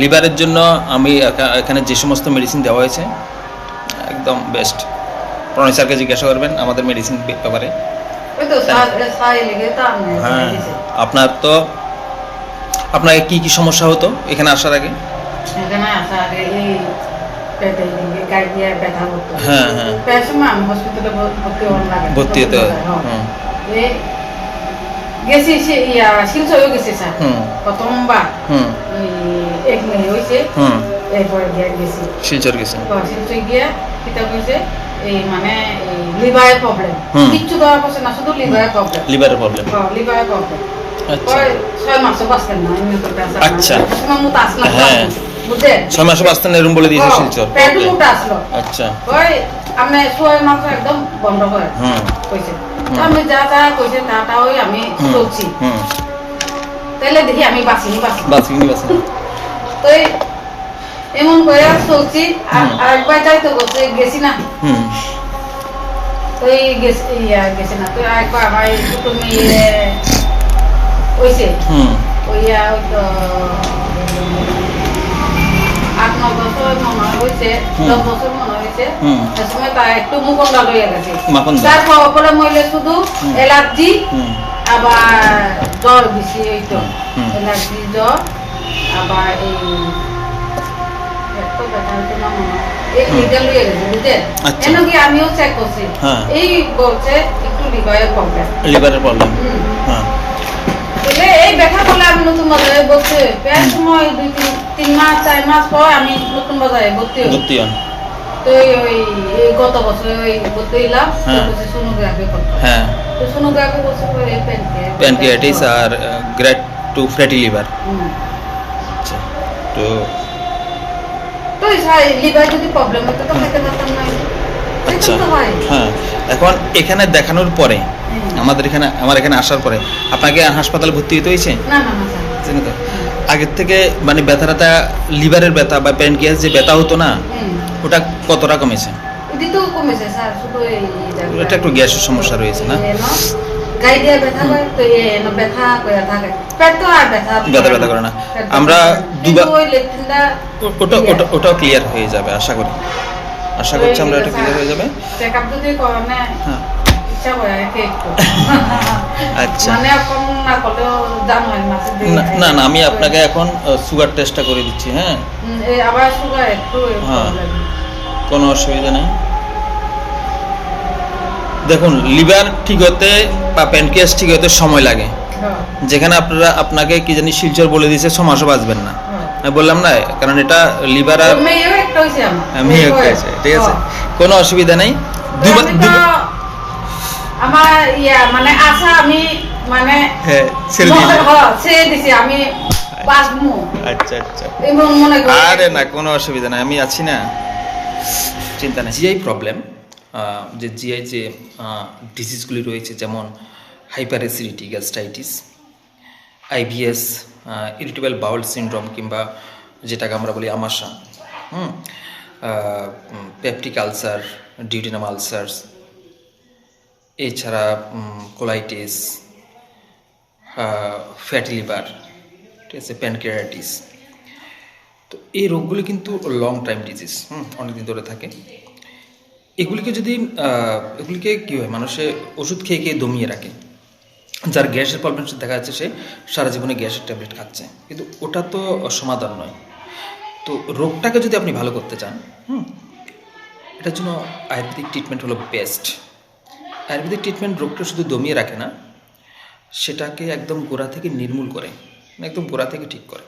লিভারের জন্য আমি এখানে যে সমস্ত মেডিসিন দেওয়া হয়েছে একদম বেস্ট। প্রণয় স্যারকে জিজ্ঞাসা করবেন আমাদের মেডিসিন ব্যাপারে। হ্যাঁ, আপনার কি কি সমস্যা হতো এখানে আসার আগে? হ্যাঁ হ্যাঁ, ভর্তি হতে হয়। গেছি শিলচরেও গেছে স্যার প্রথমবার, এক মেয়ে হয়েছে, এরপরে গেছি শিলচর গেছে। শিলচর গিয়া কিতা কইছে এই মানে লিভারের প্রবলেম, কিচ্ছু ধরা পড়ছে না, শুধু লিভারের প্রবলেম। লিভারের প্রবলেম, লিভারের প্রবলেম। আচ্ছা 6 মাসও বাঁচতেন না এমনি করতে আসা। আচ্ছা, মোটা আসলো, হ্যাঁ বুঝছেন, 6 মাসও বাঁচতেন এরকম বলে দিয়েছে শিলচর। পেট মোটা আসলো। আচ্ছা, ওই আপনি 6 মাস একদম বন্ধ করে কইছে। আমি যা যা কইছে তা ওই আমি চলছি। তাহলে দেখি আমি বাঁচিনি তো এমন করে চলছি। আরেকবার যাইতে করছে গেছি না, তো গেছি না, তো আরেকবার আমার দুটো মেয়ে হয়েছে, ওই তো 8-9 বছর মনে হয়েছে, 10 বছর মনে হয়েছে। সে সময় তার একটু মুখন্ডা লইয়া গেছে, তারপরে মহিলা শুধু অ্যালার্জি আবার জ্বর বেশি হইতো, অ্যালার্জি জ্বর আবার এই আমিও চেক করছি, এই বলছে একটু লিভারের প্রবলেম। এই ব্যথা বলে আমি নতুন বাজারে বলছে প্রায় সময় 2-3 মাস 4 মাস পর আমি নতুন বাজারে ভর্তি হই। তো ওই গত বছর ওই ভর্তি হইলাম, সোনোগ্রাফি করতে। তো সোনোগ্রাফি বলছে প্যানক্রিয়াটিস আর গ্রেড 2 ফ্যাটি লিভার। তো লিভার যদি প্রবলেম হতো তো খেতে পারতাম না। আচ্ছা, হ্যাঁ, এখন এখানে দেখানোর পরে আমার এখানে আসার পরে আপনাকে হাসপাতালে ভর্তি হতে হয়েছে? না না না স্যার, আগের থেকে মানে ব্যথাটা লিভারের ব্যথা বা প্যানক্রিয়াস যে ব্যথা হতো না, ওটা কতটা কমেছে? ওটা তো কমেছে স্যার, শুধু এটা একটু গ্যাসের সমস্যা রয়েছে না, গাইডিয়া ব্যথা হয় তো এনো ব্যথা কইরা থাকে, পেট তো আর ব্যথা করে না। আমরা দুবার ওটাও ক্লিয়ার হয়ে যাবে আশা করছি আমরা এটা ক্লিয়ার হয়ে যাবে। চেকআপ যদি করনে ইচ্ছা করে একটু আচ্ছা, মানে কম না করলেও দাম হয় মাসে না না, আমি আপনাকে এখন সুগার টেস্টটা করে দিচ্ছি। হ্যাঁ, এই আবার সুগার একটু কোনো অসুবিধা নেই। দেখুন, লিভার ঠিক হতে বা প্যানক্রিয়াস ঠিক হতে সময় লাগে, যেখানে আপনাকে কি জানি শিলচর বলে দিয়েছে 6 মাসও বাঁচবেন না। আমি বললাম না, কারণ এটা লিভার আর মেয়ে হয়েছে, ঠিক আছে, কোনো অসুবিধা নেই। আমার মানে আশা আমি মানে ছেড়ে দিছি আমি বাঁচবো। আচ্ছা আচ্ছা, আরে না, কোনো অসুবিধা নাই, আমি আছি না, চিন্তা নেই। জিআই প্রবলেম, যে জিআই যে ডিজিজগুলি রয়েছে, যেমন hyper acidity, gastritis, IBS, irritable bowel syndrome, কিংবা যেটাকে আমরা বলি আমাশা, পেপটিক আলসার, ডিউডিনাম আলসার্স, এছাড়া কোলাইটিস, ফ্যাটি লিভার, ঠিক আছে, প্যানক্রিয়াটিস। তো এই রোগগুলি কিন্তু লং টাইম ডিজিজ, অনেকদিন ধরে থাকে। এগুলিকে কী হয়, মানুষে ওষুধ খেয়ে দমিয়ে রাখে। যার গ্যাসের প্রবলেম দেখা যাচ্ছে সে সারা জীবনে গ্যাসের ট্যাবলেট খাচ্ছে, কিন্তু ওটা তো সমাধান নয়। তো রোগটাকে যদি আপনি ভালো করতে চান, এটার জন্য আয়ুর্বেদিক ট্রিটমেন্ট হলো বেস্ট। আয়ুর্বেদিক ট্রিটমেন্ট রোগটা শুধু দমিয়ে রাখে না, সেটাকে একদম গোড়া থেকে নির্মূল করে, একদম গোড়া থেকে ঠিক করে।